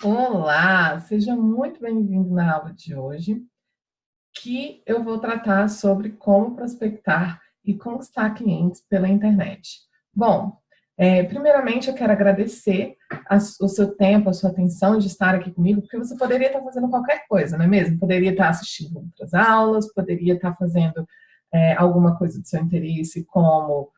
Olá, seja muito bem-vindo na aula de hoje, que eu vou tratar sobre como prospectar e conquistar clientes pela internet. Bom, primeiramente eu quero agradecer o seu tempo, a sua atenção de estar aqui comigo, porque você poderia estar fazendo qualquer coisa, não é mesmo? Poderia estar assistindo outras aulas, poderia estar fazendo alguma coisa do seu interesse, como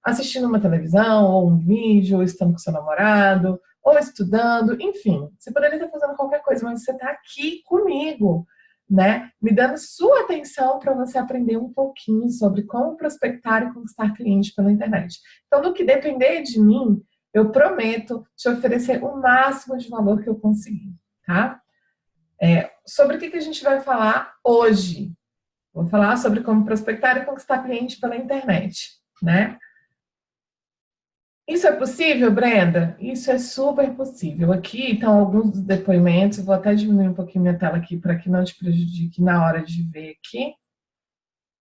assistindo uma televisão, ou um vídeo, ou estando com seu namorado, ou estudando, enfim, você poderia estar fazendo qualquer coisa, mas você está aqui comigo, né? Me dando sua atenção para você aprender um pouquinho sobre como prospectar e conquistar clientes pela internet. Então, no que depender de mim, eu prometo te oferecer o máximo de valor que eu conseguir, tá? Sobre o que a gente vai falar hoje? Vou falar sobre como prospectar e conquistar clientes pela internet, né? Isso é possível, Brenda? Isso é super possível. Aqui estão alguns dos depoimentos. Vou até diminuir um pouquinho minha tela aqui para que não te prejudique na hora de ver aqui.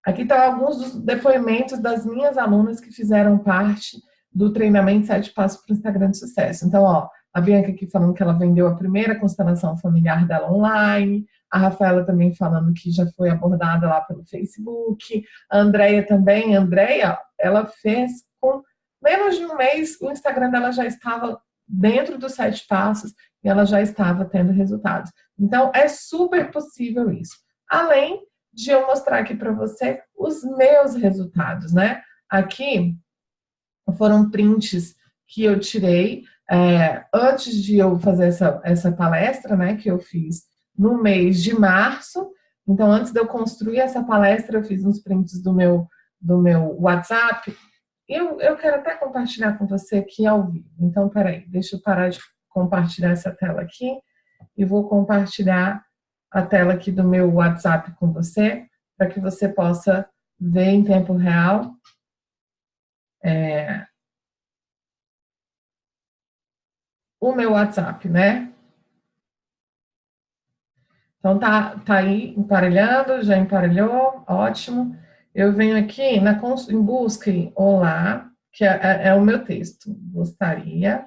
Aqui estão alguns dos depoimentos das minhas alunas que fizeram parte do treinamento 7 Passos para o Instagram de Sucesso. Então, ó, a Bianca aqui falando que ela vendeu a primeira constelação familiar dela online, a Rafaela também falando que já foi abordada lá pelo Facebook, a Andrea também. A Andrea, ela fez com menos de um mês, o Instagram dela já estava dentro dos 7 passos e ela já estava tendo resultados. Então, é super possível isso. Além de eu mostrar aqui para você os meus resultados, né? Aqui foram prints que eu tirei antes de eu fazer essa palestra, né? Que eu fiz no mês de março. Então, antes de eu construir essa palestra, eu fiz uns prints do meu WhatsApp. Eu quero até compartilhar com você aqui ao vivo. Então, peraí, deixa eu parar de compartilhar essa tela aqui e vou compartilhar a tela aqui do meu WhatsApp com você, para que você possa ver em tempo real o meu WhatsApp, né? Então tá aí emparelhando, já emparelhou, ótimo. Eu venho aqui em busca em olá, que é o meu texto. Gostaria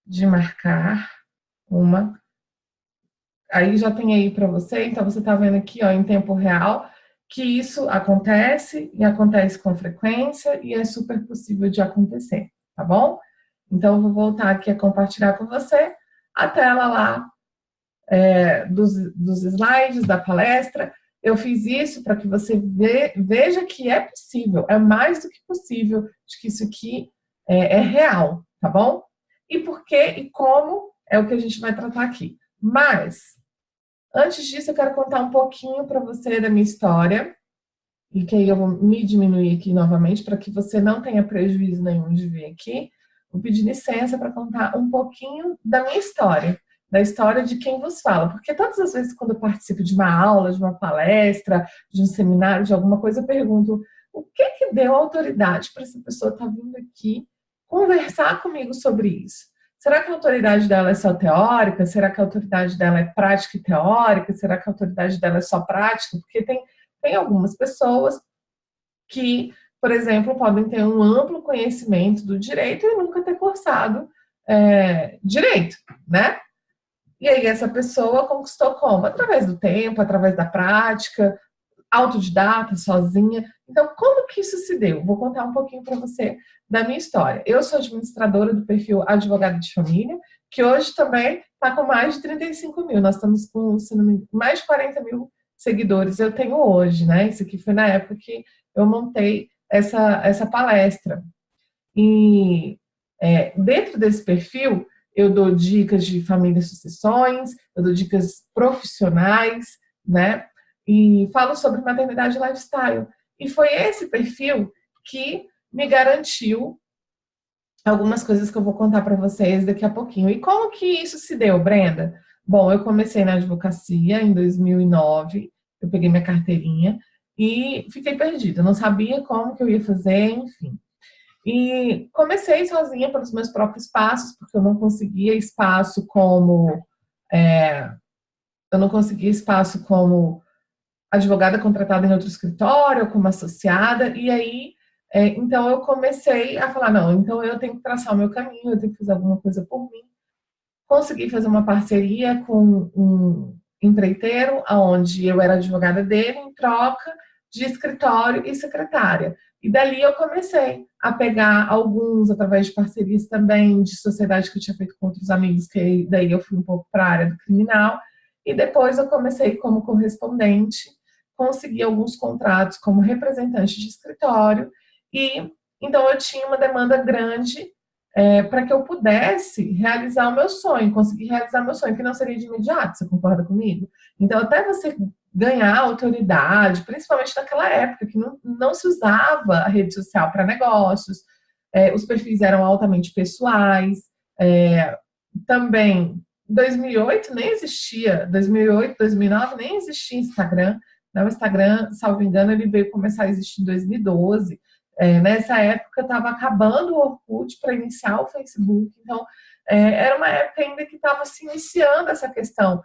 de marcar uma. Aí já tem aí para você, então você está vendo aqui, ó, em tempo real, que isso acontece e acontece com frequência e é super possível de acontecer, tá bom? Então eu vou voltar aqui a compartilhar com você a tela lá dos slides da palestra. Eu fiz isso para que você veja que é possível, é mais do que possível, de que isso aqui é real, tá bom? E por que e como é o que a gente vai tratar aqui. Mas antes disso, eu quero contar um pouquinho para você da minha história, e que aí eu vou me diminuir aqui novamente, para que você não tenha prejuízo nenhum de vir aqui. Vou pedir licença para contar um pouquinho da minha história, da história de quem vos fala, porque todas as vezes quando eu participo de uma aula, de uma palestra, de um seminário, de alguma coisa, eu pergunto o que deu autoridade para essa pessoa estar vindo aqui conversar comigo sobre isso? Será que a autoridade dela é só teórica? Será que a autoridade dela é prática e teórica? Será que a autoridade dela é só prática? Porque tem algumas pessoas que, por exemplo, podem ter um amplo conhecimento do direito e nunca ter cursado direito, né? E aí essa pessoa conquistou como? Através do tempo, através da prática, autodidata, sozinha. Então, como que isso se deu? Vou contar um pouquinho para você da minha história. Eu sou administradora do perfil Advogada de Família, que hoje também está com mais de 35 mil. Nós estamos com, se não me engano, mais de 40 mil seguidores eu tenho hoje, né? Isso aqui foi na época que eu montei essa palestra. E dentro desse perfil, eu dou dicas de família e sucessões, eu dou dicas profissionais, né? E falo sobre maternidade e lifestyle. E foi esse perfil que me garantiu algumas coisas que eu vou contar para vocês daqui a pouquinho. E como que isso se deu, Brenda? Bom, eu comecei na advocacia em 2009, eu peguei minha carteirinha e fiquei perdida, não sabia como que eu ia fazer, enfim. E comecei sozinha pelos meus próprios passos, porque eu não conseguia espaço como advogada contratada em outro escritório, como associada, e aí então eu comecei a falar, não, então eu tenho que traçar o meu caminho, eu tenho que fazer alguma coisa por mim. consegui fazer uma parceria com um empreiteiro, onde eu era advogada dele, em troca de escritório e secretária. E dali eu comecei a pegar alguns, através de parcerias também, de sociedade que eu tinha feito com outros amigos, que daí eu fui um pouco para a área do criminal. E depois eu comecei como correspondente, consegui alguns contratos como representante de escritório. E então eu tinha uma demanda grande para que eu pudesse realizar o meu sonho, conseguir realizar meu sonho, que não seria de imediato, você concorda comigo? Então, até você ganhar autoridade, principalmente naquela época, que não se usava a rede social para negócios, os perfis eram altamente pessoais, também, 2008 nem existia, 2008, 2009 nem existia Instagram, né? O Instagram, salvo engano, ele veio começar a existir em 2012, nessa época estava acabando o Orkut para iniciar o Facebook, então era uma época ainda que estava se iniciando essa questão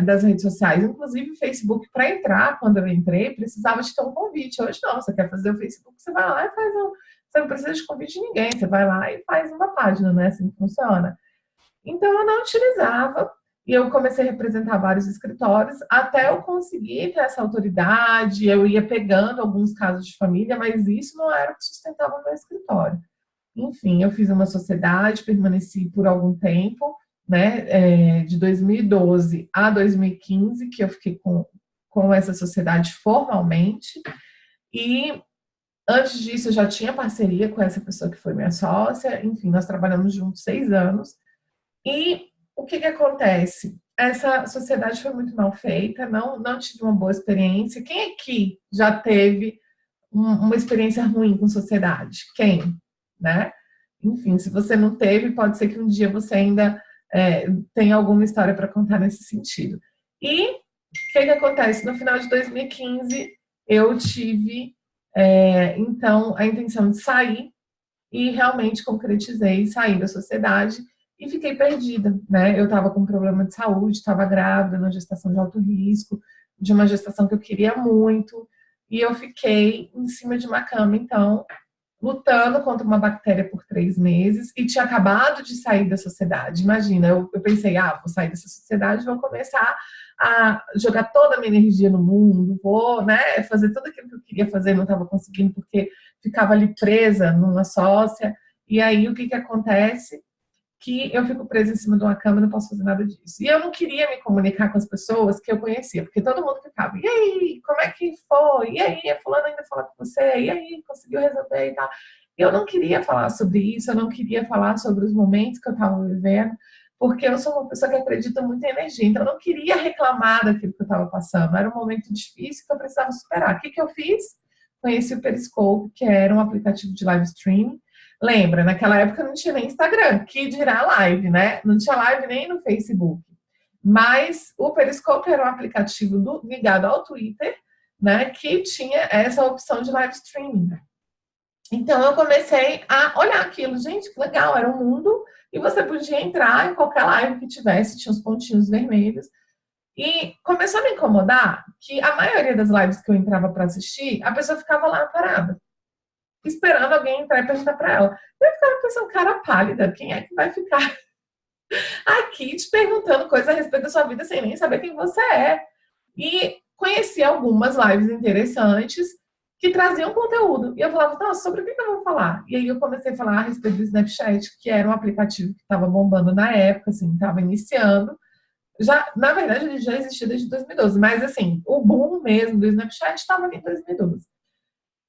das redes sociais, inclusive o Facebook, para entrar, quando eu entrei, precisava de ter um convite. Hoje não, você quer fazer o Facebook, você vai lá e faz você não precisa de convite de ninguém, você vai lá e faz uma página, né? Assim que funciona. Então eu não utilizava, e eu comecei a representar vários escritórios, até eu conseguir ter essa autoridade, eu ia pegando alguns casos de família, mas isso não era o que sustentava o meu escritório. Enfim, eu fiz uma sociedade, permaneci por algum tempo, né, de 2012 a 2015, que eu fiquei com essa sociedade formalmente, e antes disso eu já tinha parceria com essa pessoa que foi minha sócia, enfim, nós trabalhamos juntos 6 anos, e o que acontece? Essa sociedade foi muito mal feita, não tive uma boa experiência. Quem aqui já teve uma experiência ruim com sociedade? Quem? Né? Enfim, se você não teve, pode ser que um dia você ainda tenha alguma história para contar nesse sentido. E o que acontece? No final de 2015, eu tive, então, a intenção de sair e realmente concretizei, sair da sociedade e fiquei perdida, né? Eu estava com problema de saúde, estava grávida, numa gestação de alto risco, de uma gestação que eu queria muito, e eu fiquei em cima de uma cama, então, lutando contra uma bactéria por 3 meses, e tinha acabado de sair da sociedade. Imagina, eu pensei, vou sair dessa sociedade, vou começar a jogar toda a minha energia no mundo, vou, né, fazer tudo aquilo que eu queria fazer, não estava conseguindo, porque ficava ali presa numa sócia, e aí o que acontece? Que eu fico presa em cima de uma cama e não posso fazer nada disso. E eu não queria me comunicar com as pessoas que eu conhecia, porque todo mundo ficava, e aí, como é que foi? E aí, a fulana ainda falou com você? E aí, conseguiu resolver e tal? Eu não queria falar sobre isso, eu não queria falar sobre os momentos que eu estava vivendo, porque eu sou uma pessoa que acredita muito em energia, então eu não queria reclamar daquilo que eu estava passando. Era um momento difícil que eu precisava superar. O que eu fiz? Conheci o Periscope, que era um aplicativo de live streaming. Lembra, naquela época não tinha nem Instagram, que dirá live, né? Não tinha live nem no Facebook. Mas o Periscope era um aplicativo ligado ao Twitter, né? Que tinha essa opção de live streaming. Então eu comecei a olhar aquilo, gente, que legal, era um mundo, e você podia entrar em qualquer live que tivesse, tinha os pontinhos vermelhos. E começou a me incomodar que a maioria das lives que eu entrava para assistir, a pessoa ficava lá parada, esperando alguém entrar e perguntar para ela. Eu ficava pensando, cara pálida, quem é que vai ficar aqui te perguntando coisas a respeito da sua vida sem nem saber quem você é? E conheci algumas lives interessantes que traziam conteúdo. E eu falava, nossa, sobre o que eu vou falar? E aí eu comecei a falar a respeito do Snapchat, que era um aplicativo que estava bombando na época, assim, estava iniciando. Já, na verdade, ele já existia desde 2012, mas assim, o boom mesmo do Snapchat estava em 2012.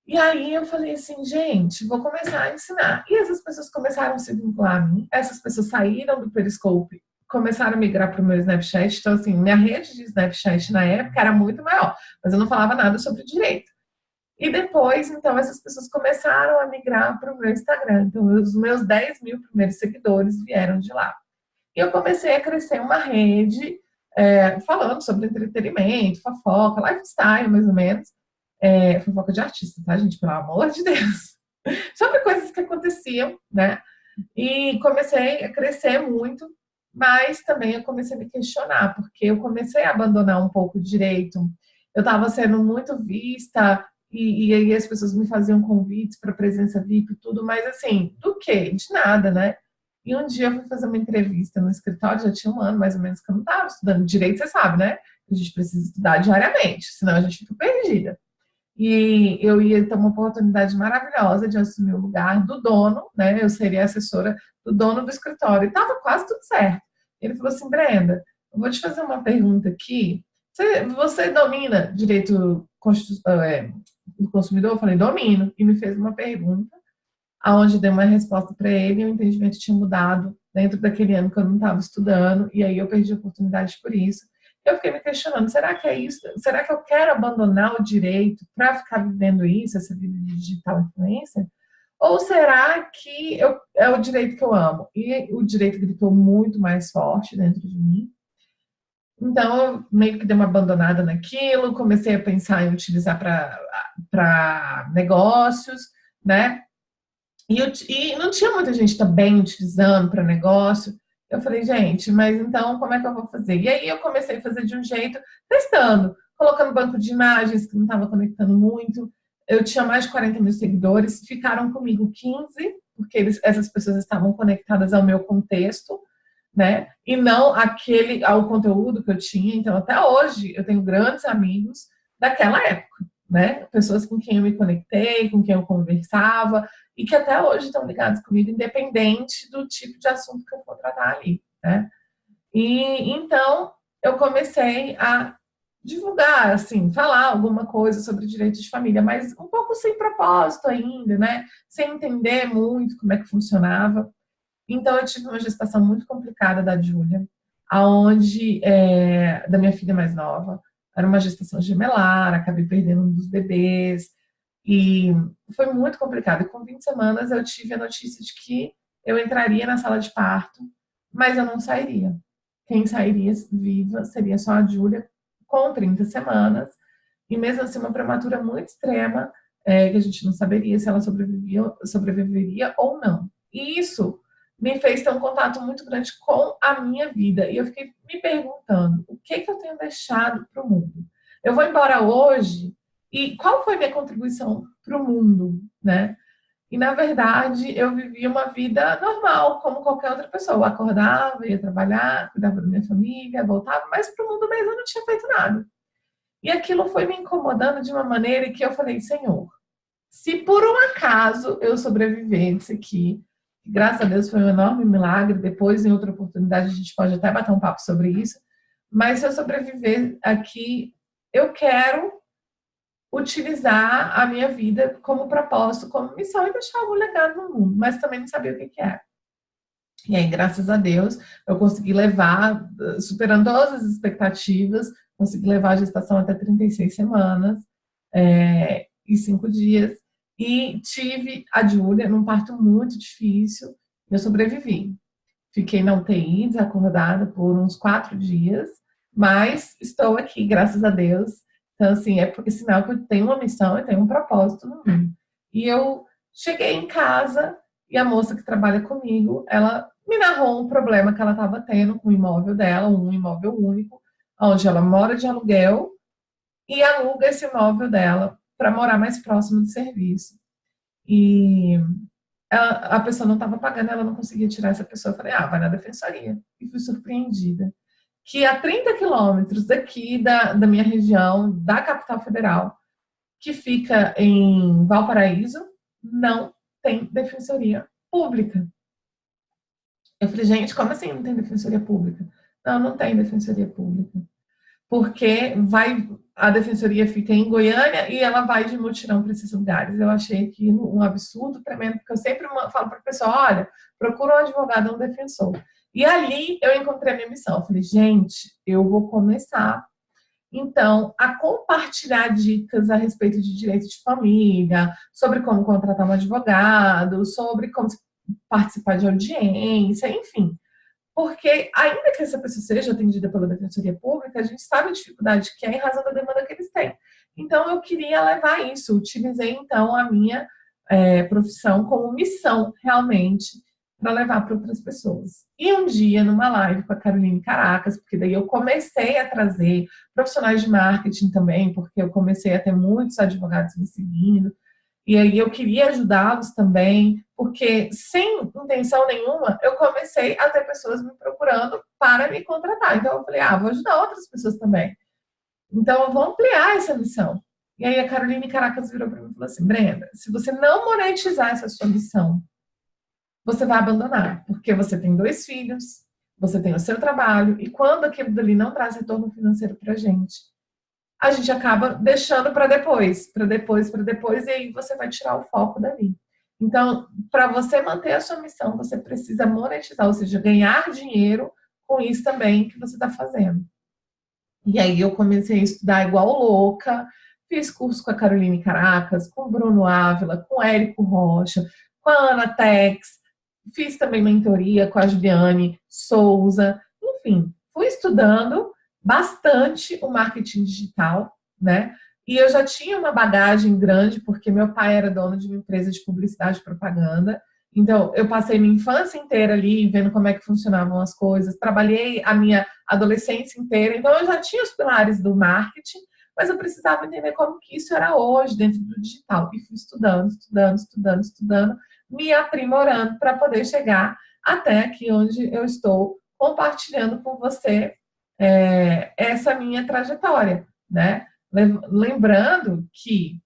E aí eu falei assim, gente, vou começar a ensinar. E essas pessoas começaram a se vincular a mim, essas pessoas saíram do Periscope, começaram a migrar para o meu Snapchat. Então, assim, minha rede de Snapchat na época era muito maior, mas eu não falava nada sobre direito. E depois, então, essas pessoas começaram a migrar para o meu Instagram. Então, os meus 10 mil primeiros seguidores vieram de lá. E eu comecei a crescer uma rede falando sobre entretenimento, fofoca, lifestyle, mais ou menos. Fofoca de artista, tá, gente? Pelo amor de Deus. Sobre coisas que aconteciam, né? E comecei a crescer muito, mas também eu comecei a me questionar, porque eu comecei a abandonar um pouco o direito. Eu estava sendo muito vista, e aí as pessoas me faziam convites para presença VIP e tudo, mas assim, do quê? De nada, né? E um dia eu fui fazer uma entrevista no escritório, já tinha um ano mais ou menos que eu não estava estudando direito, você sabe, né? A gente precisa estudar diariamente, senão a gente fica perdida. E eu ia ter uma oportunidade maravilhosa de assumir o lugar do dono, né? Eu seria assessora do dono do escritório. E estava quase tudo certo. Ele falou assim, Brenda, eu vou te fazer uma pergunta aqui. Você domina direito do consumidor? Eu falei, domino. E me fez uma pergunta, aonde dei uma resposta para ele e o entendimento tinha mudado dentro daquele ano que eu não estava estudando. E aí eu perdi a oportunidade por isso. Eu fiquei me questionando, será que é isso? Será que eu quero abandonar o direito para ficar vivendo isso, essa vida de digital influencer? Ou será que é o direito que eu amo? E o direito gritou muito mais forte dentro de mim. Então, eu meio que dei uma abandonada naquilo, comecei a pensar em utilizar para negócios, né? E não tinha muita gente também utilizando para negócio. Eu falei, gente, mas então como é que eu vou fazer? E aí eu comecei a fazer de um jeito, testando, colocando banco de imagens que não estava conectando muito. Eu tinha mais de 40 mil seguidores, ficaram comigo 15, porque essas pessoas estavam conectadas ao meu contexto, né? E não ao conteúdo que eu tinha. Então, até hoje, eu tenho grandes amigos daquela época, né? Pessoas com quem eu me conectei, com quem eu conversava, e que até hoje estão ligados comigo, independente do tipo de assunto que eu for tratar ali, né? E então eu comecei a divulgar, assim, falar alguma coisa sobre direitos de família, mas um pouco sem propósito ainda, né? Sem entender muito como é que funcionava. Então eu tive uma gestação muito complicada da Júlia, aonde da minha filha mais nova, era uma gestação gemelar, acabei perdendo um dos bebês, e foi muito complicado. E com 20 semanas eu tive a notícia de que eu entraria na sala de parto, mas eu não sairia. Quem sairia viva seria só a Júlia, com 30 semanas. E mesmo assim, uma prematura muito extrema, que a gente não saberia se ela sobreviveria ou não. E isso me fez ter um contato muito grande com a minha vida. E eu fiquei me perguntando, o que eu tenho deixado para o mundo? Eu vou embora hoje e qual foi a minha contribuição para o mundo, né? E, na verdade, eu vivia uma vida normal, como qualquer outra pessoa. Eu acordava, ia trabalhar, cuidava da minha família, voltava, mas para o mundo mesmo eu não tinha feito nada. E aquilo foi me incomodando de uma maneira que eu falei, Senhor, se por um acaso eu sobreviver disso aqui, graças a Deus foi um enorme milagre, depois em outra oportunidade a gente pode até bater um papo sobre isso, mas se eu sobreviver aqui, eu quero utilizar a minha vida como propósito, como missão e deixar algum legado no mundo, mas também não sabia o que é. E aí, graças a Deus, eu consegui levar, superando todas as expectativas, consegui levar a gestação até 36 semanas e 5 dias. E tive a Júlia num parto muito difícil. Eu sobrevivi. Fiquei na UTI, desacordada por uns 4 dias, mas estou aqui, graças a Deus. Então, assim, é sinal que eu tenho uma missão, eu tenho um propósito no mundo. E eu cheguei em casa e a moça que trabalha comigo, ela me narrou um problema que ela estava tendo com o imóvel dela, um imóvel único, onde ela mora de aluguel e aluga esse imóvel dela para morar mais próximo do serviço. E a pessoa não estava pagando, ela não conseguia tirar essa pessoa. Eu falei, vai na defensoria. E fui surpreendida que a 30 quilômetros daqui da minha região, da capital federal, que fica em Valparaíso, não tem defensoria pública. Eu falei, gente, como assim não tem defensoria pública? Não, não tem defensoria pública. Porque a defensoria fica em Goiânia e ela vai de mutirão para esses lugares. Eu achei aquilo um absurdo tremendo, porque eu sempre falo para a pessoa, olha, procura um advogado, um defensor. E ali eu encontrei a minha missão. Eu falei, gente, eu vou começar, então, a compartilhar dicas a respeito de direito de família, sobre como contratar um advogado, sobre como participar de audiência, enfim. Porque, ainda que essa pessoa seja atendida pela Defensoria Pública, a gente sabe a dificuldade que é em razão da demanda que eles têm. Então, eu queria levar isso. Utilizei, então, a minha profissão como missão, realmente, para levar para outras pessoas. E um dia, numa live com a Caroline Caracas, porque daí eu comecei a trazer profissionais de marketing também, porque eu comecei a ter muitos advogados me seguindo, E aí eu queria ajudá-los também, porque sem intenção nenhuma, eu comecei a ter pessoas me procurando para me contratar. Então eu falei, vou ajudar outras pessoas também. Então eu vou ampliar essa missão. E aí a Caroline Caracas virou para mim e falou assim, Brenda, se você não monetizar essa sua missão, você vai abandonar, porque você tem 2 filhos, você tem o seu trabalho, e quando aquilo dali não traz retorno financeiro para a gente acaba deixando para depois, para depois, para depois, e aí você vai tirar o foco dali. Então, para você manter a sua missão, você precisa monetizar, ou seja, ganhar dinheiro com isso também que você está fazendo. E aí eu comecei a estudar igual louca, fiz curso com a Caroline Caracas, com o Bruno Ávila, com o Érico Rocha, com a Ana Tex, fiz também mentoria com a Juliane Souza, enfim, fui estudando bastante o marketing digital, né? E eu já tinha uma bagagem grande, porque meu pai era dono de uma empresa de publicidade e propaganda. Então, eu passei minha infância inteira ali vendo como é que funcionavam as coisas. Trabalhei a minha adolescência inteira. Então, eu já tinha os pilares do marketing, mas eu precisava entender como que isso era hoje dentro do digital. E fui estudando, estudando, estudando, estudando, me aprimorando para poder chegar até aqui onde eu estou compartilhando com você essa minha trajetória, né? Lembrando que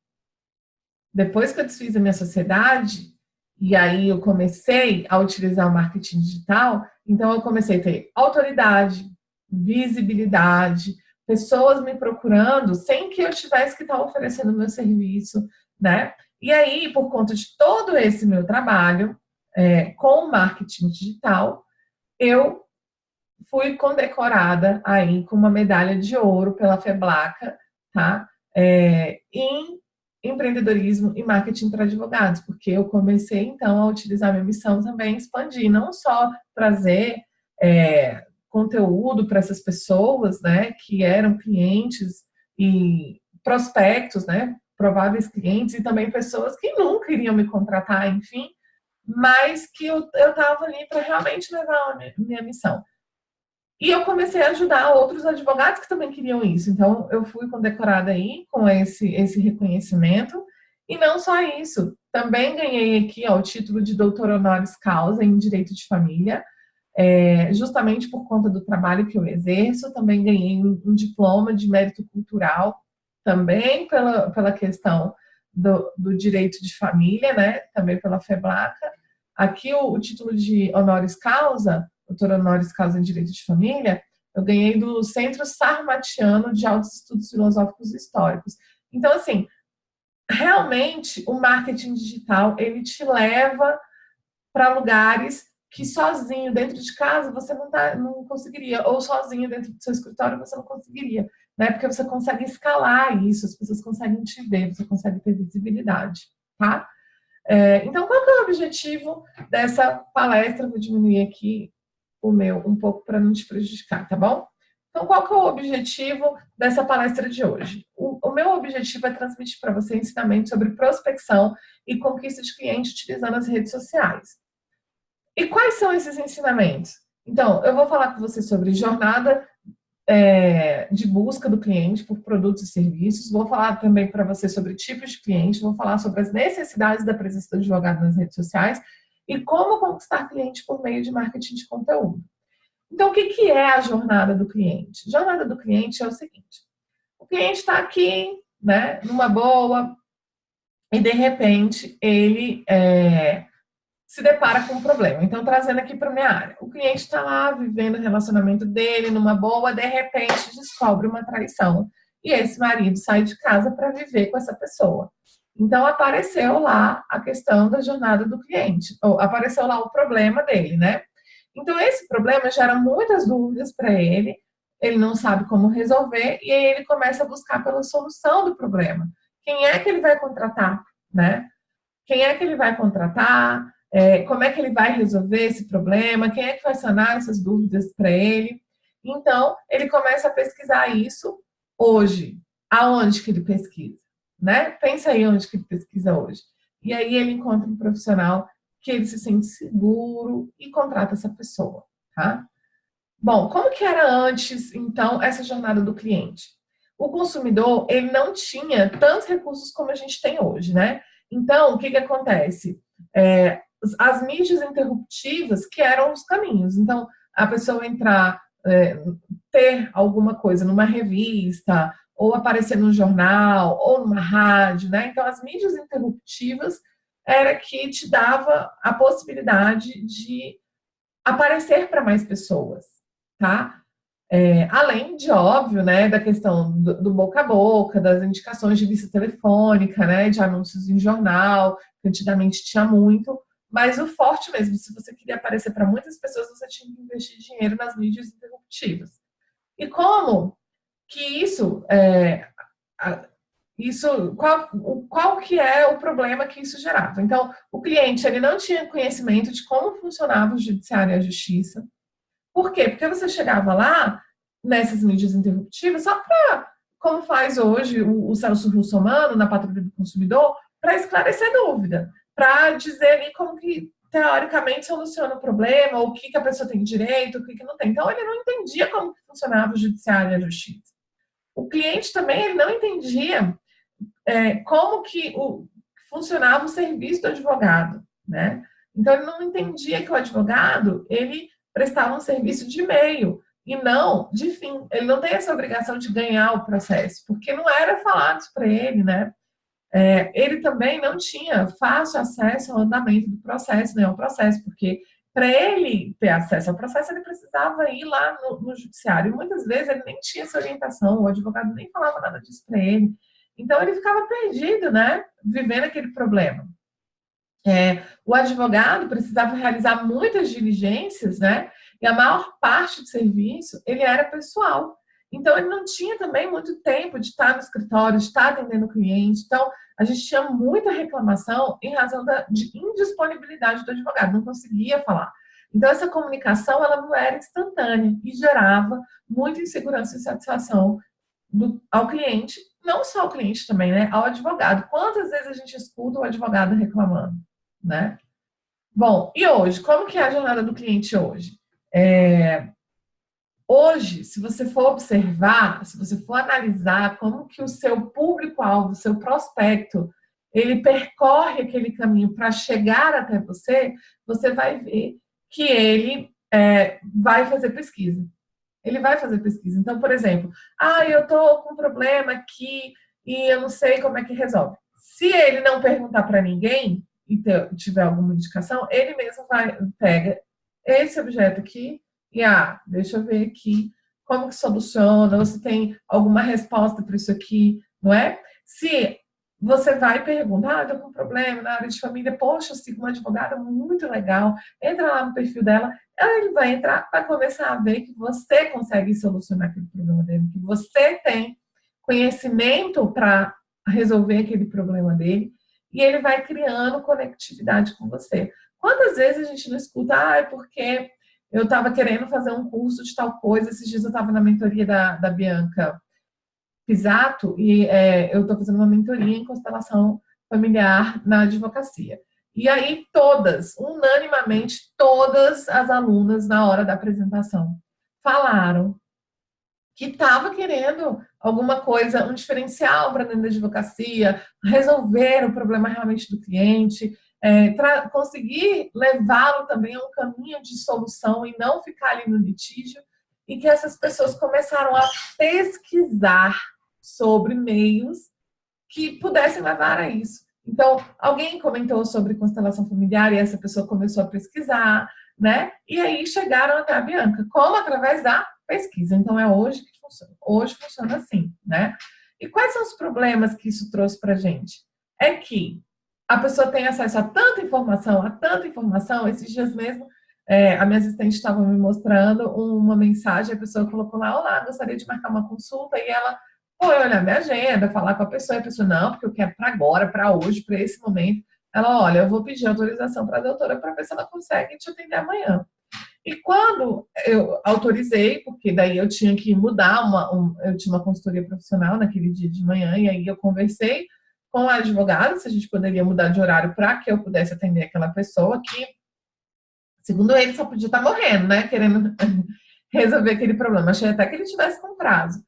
depois que eu desfiz a minha sociedade, e aí eu comecei a utilizar o marketing digital, então eu comecei a ter autoridade, visibilidade, pessoas me procurando sem que eu tivesse que estar oferecendo o meu serviço, né? E aí, por conta de todo esse meu trabalho com o marketing digital, eu fui condecorada aí com uma medalha de ouro pela FEBLACA, tá? Em empreendedorismo e marketing para advogados, porque eu comecei, então, a utilizar minha missão também, expandir, não só trazer conteúdo para essas pessoas, né, que eram clientes e prospectos, né, prováveis clientes, e também pessoas que nunca iriam me contratar, enfim, mas que eu estava ali para realmente levar a minha missão. E eu comecei a ajudar outros advogados que também queriam isso. Então, eu fui condecorada aí com esse reconhecimento. E não só isso, também ganhei aqui o título de doutor honoris causa em Direito de Família, justamente por conta do trabalho que eu exerço. Também ganhei um diploma de mérito cultural, também pela questão do direito de família, né? Também pela FEBLACA. Aqui o título de honoris causa, doutor honoris causa em Direito de Família, eu ganhei do Centro Sarmatiano de Altos Estudos Filosóficos e Históricos. Então, assim, realmente o marketing digital, ele te leva para lugares que sozinho, dentro de casa, você não conseguiria, ou sozinho dentro do seu escritório, você não conseguiria, né? Porque você consegue escalar isso, as pessoas conseguem te ver, você consegue ter visibilidade, tá? Então, qual que é o objetivo dessa palestra? Vou diminuir aqui o meu um pouco para não te prejudicar, tá bom? Então, qual que é o objetivo dessa palestra de hoje? O meu objetivo é transmitir para você ensinamento sobre prospecção e conquista de cliente utilizando as redes sociais. E quais são esses ensinamentos? Então, eu vou falar com você sobre jornada de busca do cliente por produtos e serviços, vou falar também para você sobre tipos de cliente, vou falar sobre as necessidades da presença do advogado nas redes sociais e como conquistar cliente por meio de marketing de conteúdo. Então, o que é a jornada do cliente? A jornada do cliente é o seguinte: o cliente está aqui, né, numa boa, e de repente ele se depara com um problema. Então, trazendo aqui para minha área, o cliente está lá vivendo o relacionamento dele numa boa, de repente descobre uma traição e esse marido sai de casa para viver com essa pessoa. Então, apareceu lá a questão da jornada do cliente, ou apareceu lá o problema dele, né? Então, esse problema gera muitas dúvidas para ele, ele não sabe como resolver, e aí ele começa a buscar pela solução do problema. Quem é que ele vai contratar, né? Quem é que ele vai contratar? Como é que ele vai resolver esse problema? Quem é que vai sanar essas dúvidas para ele? Então, ele começa a pesquisar isso hoje. Aonde que ele pesquisa? Né? Pensa aí onde que ele pesquisa hoje. E aí ele encontra um profissional que ele se sente seguro e contrata essa pessoa, tá? Bom, como que era antes, então, essa jornada do cliente? O consumidor, ele não tinha tantos recursos como a gente tem hoje, né? Então, o que acontece? As mídias interruptivas que eram os caminhos. Então, a pessoa entrar, ter alguma coisa numa revista, ou aparecer num jornal, ou numa rádio, né? Então, as mídias interruptivas era que te dava a possibilidade de aparecer para mais pessoas, tá? Além de, óbvio, né, da questão do boca a boca, das indicações de lista telefônica, né, de anúncios em jornal, que antigamente tinha muito, mas o forte mesmo, se você queria aparecer para muitas pessoas, você tinha que investir dinheiro nas mídias interruptivas. E como que qual que é o problema que isso gerava? Então, o cliente ele não tinha conhecimento de como funcionava o judiciário e a justiça. Por quê? Porque você chegava lá, nessas mídias interruptivas, só para, como faz hoje o Celso Russomano, na Patrulha do Consumidor, para esclarecer dúvida, para dizer ali como que, teoricamente, soluciona o problema, o que a pessoa tem direito, o que não tem. Então, ele não entendia como que funcionava o judiciário e a justiça. O cliente também ele não entendia como que funcionava o serviço do advogado, né? Então, ele não entendia que o advogado, ele prestava um serviço de meio e não de fim. Ele não tem essa obrigação de ganhar o processo, porque não era falado isso para ele, né? Ele também não tinha fácil acesso ao andamento do processo, né? Ao processo, porque para ele ter acesso ao processo, ele precisava ir lá no judiciário. E muitas vezes ele nem tinha essa orientação, o advogado nem falava nada disso para ele. Então ele ficava perdido, né? Vivendo aquele problema. O advogado precisava realizar muitas diligências, né? E a maior parte do serviço, ele era pessoal. Então, ele não tinha também muito tempo de estar no escritório, de estar atendendo o cliente. Então, a gente tinha muita reclamação em razão de indisponibilidade do advogado, não conseguia falar. Então, essa comunicação, ela não era instantânea e gerava muita insegurança e insatisfação ao cliente, não só ao cliente também, né? Ao advogado. Quantas vezes a gente escuta o advogado reclamando, né? Bom, e hoje? Como que é a jornada do cliente hoje? Hoje, se você for observar, se você for analisar como que o seu público-alvo, o seu prospecto, ele percorre aquele caminho para chegar até você, você vai ver que ele vai fazer pesquisa. Ele vai fazer pesquisa. Então, por exemplo, eu estou com um problema aqui e eu não sei como é que resolve. Se ele não perguntar para ninguém e tiver alguma indicação, ele mesmo pega esse objeto aqui e, deixa eu ver aqui como que soluciona, você tem alguma resposta para isso aqui, não é? Se você vai e pergunta, estou com um problema na área de família, poxa, eu sigo uma advogada muito legal, entra lá no perfil dela, ele vai entrar, vai começar a ver que você consegue solucionar aquele problema dele, que você tem conhecimento para resolver aquele problema dele, e ele vai criando conectividade com você. Quantas vezes a gente não escuta, é porque eu estava querendo fazer um curso de tal coisa, esses dias eu estava na mentoria da Bianca Pisato, e eu estou fazendo uma mentoria em constelação familiar na advocacia. E aí unanimamente, todas as alunas, na hora da apresentação, falaram que estava querendo alguma coisa, um diferencial para dentro da advocacia, resolver o problema realmente do cliente, conseguir levá-lo também a um caminho de solução e não ficar ali no litígio, e que essas pessoas começaram a pesquisar sobre meios que pudessem levar a isso. Então, alguém comentou sobre constelação familiar e essa pessoa começou a pesquisar, né? E aí chegaram até a Bianca, como através da pesquisa. Então, é hoje que funciona. Hoje funciona assim, né? E quais são os problemas que isso trouxe para a gente? É que a pessoa tem acesso a tanta informação, esses dias mesmo, a minha assistente estava me mostrando uma mensagem, a pessoa colocou lá, olá, gostaria de marcar uma consulta, e ela foi olhar minha agenda, falar com a pessoa, não, porque eu quero para agora, para hoje, para esse momento. Ela, olha, eu vou pedir autorização para a doutora para ver se ela consegue te atender amanhã. E quando eu autorizei, porque daí eu tinha que mudar, eu tinha uma consultoria profissional naquele dia de manhã, e aí eu conversei com a advogada se a gente poderia mudar de horário para que eu pudesse atender aquela pessoa que, segundo ele, só podia estar morrendo, né? Querendo resolver aquele problema. Achei até que ele tivesse com prazo.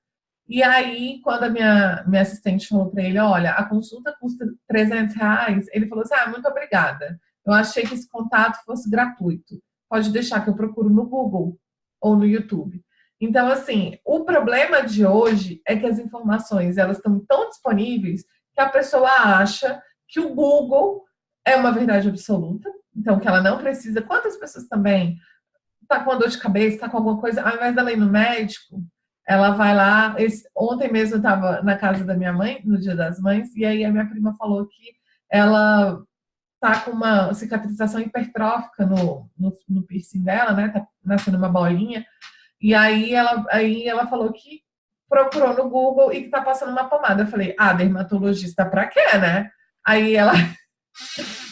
E aí, quando a minha assistente falou para ele, olha, a consulta custa R$ 300, ele falou assim, muito obrigada. Eu achei que esse contato fosse gratuito. Pode deixar que eu procuro no Google ou no YouTube. Então, assim, o problema de hoje é que as informações, elas estão tão disponíveis que a pessoa acha que o Google é uma verdade absoluta. Então, que ela não precisa. Quantas pessoas também tá com uma dor de cabeça, tá com alguma coisa, ao invés dela ir no médico, ela vai lá. Ontem mesmo eu estava na casa da minha mãe, no Dia das Mães, e aí a minha prima falou que ela tá com uma cicatrização hipertrófica no piercing dela, né? Tá nascendo uma bolinha. E aí ela falou que procurou no Google e que tá passando uma pomada. Eu falei, dermatologista pra quê, né? Aí ela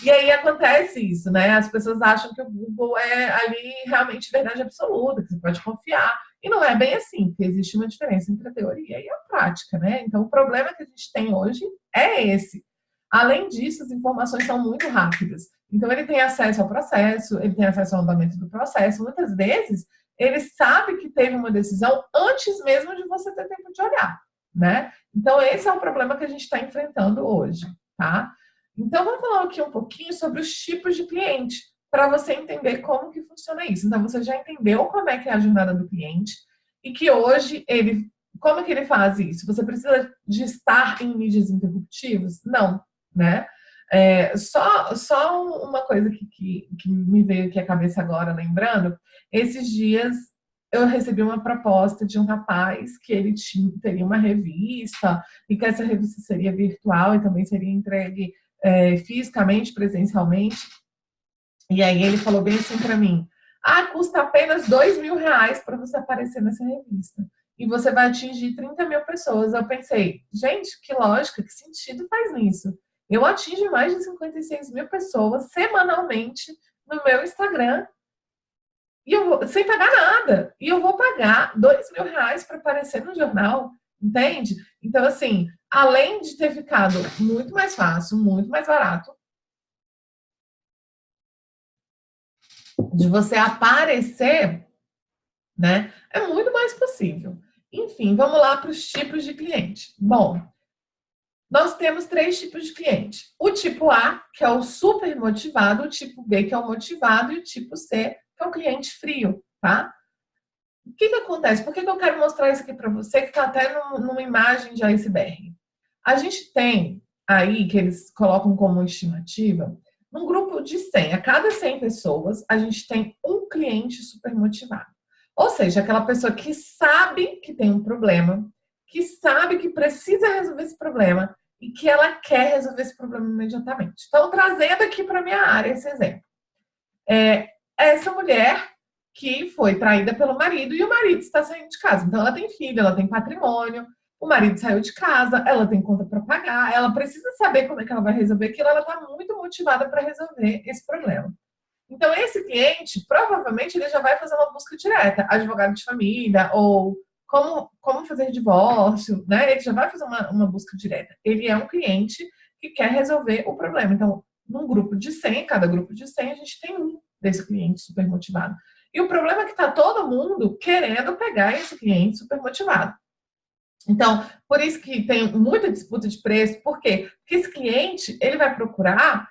E aí acontece isso, né? As pessoas acham que o Google é ali realmente verdade absoluta, que você pode confiar. E não é bem assim, porque existe uma diferença entre a teoria e a prática, né? Então, o problema que a gente tem hoje é esse. Além disso, as informações são muito rápidas. Então, ele tem acesso ao processo, ele tem acesso ao andamento do processo. Muitas vezes, ele sabe que teve uma decisão antes mesmo de você ter tempo de olhar, né? Então, esse é o problema que a gente está enfrentando hoje, tá? Então, vamos falar aqui um pouquinho sobre os tipos de cliente, para você entender como que funciona isso. Então, você já entendeu como é que é a jornada do cliente e que hoje como que ele faz isso? Você precisa de estar em mídias interruptivas? Não, né? Só uma coisa que me veio aqui à cabeça agora, lembrando, esses dias eu recebi uma proposta de um rapaz que ele teria uma revista e que essa revista seria virtual e também seria entregue fisicamente, presencialmente. E aí ele falou bem assim para mim, custa apenas R$ 2.000 para você aparecer nessa revista. E você vai atingir 30 mil pessoas. Eu pensei, gente, que lógica, que sentido faz nisso? Eu atingo mais de 56 mil pessoas semanalmente no meu Instagram e sem pagar nada. E eu vou pagar R$ 2.000 para aparecer no jornal, entende? Então, assim, além de ter ficado muito mais fácil, muito mais barato, de você aparecer, né? É muito mais possível. Enfim, vamos lá para os tipos de cliente. Bom, nós temos 3 tipos de cliente. O tipo A, que é o super motivado, o tipo B, que é o motivado, e o tipo C, que é o cliente frio, tá? O que acontece? Por que eu quero mostrar isso aqui para você, que está até numa imagem de iceberg? A gente tem aí, que eles colocam como estimativa, num grupo de 100, a cada 100 pessoas, a gente tem um cliente super motivado. Ou seja, aquela pessoa que sabe que tem um problema, que sabe que precisa resolver esse problema e que ela quer resolver esse problema imediatamente. Então, trazendo aqui para a minha área esse exemplo. Essa mulher que foi traída pelo marido e o marido está saindo de casa. Então, ela tem filho, ela tem patrimônio, o marido saiu de casa, ela tem conta para pagar, ela precisa saber como é que ela vai resolver aquilo, ela está muito motivada para resolver esse problema. Então, esse cliente, provavelmente, ele já vai fazer uma busca direta, advogado de família, ou como fazer divórcio, né? Ele já vai fazer uma busca direta. Ele é um cliente que quer resolver o problema. Então, num grupo de 100, cada grupo de 100, a gente tem um desse cliente super motivado. E o problema é que está todo mundo querendo pegar esse cliente super motivado. Então, por isso que tem muita disputa de preço. Por quê? Porque esse cliente, ele vai procurar,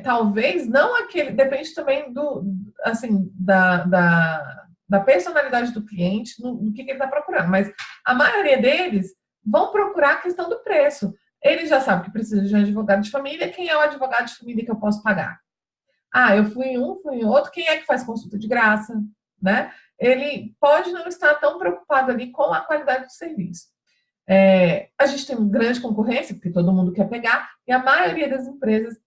talvez, não aquele... Depende também da personalidade do cliente, no que ele está procurando. Mas a maioria deles vão procurar a questão do preço. Ele já sabe que precisa de um advogado de família. Quem é o advogado de família que eu posso pagar? Eu fui em um, fui em outro. Quem é que faz consulta de graça? Né? Ele pode não estar tão preocupado ali com a qualidade do serviço. A gente tem uma grande concorrência, porque todo mundo quer pegar, e a maioria das empresas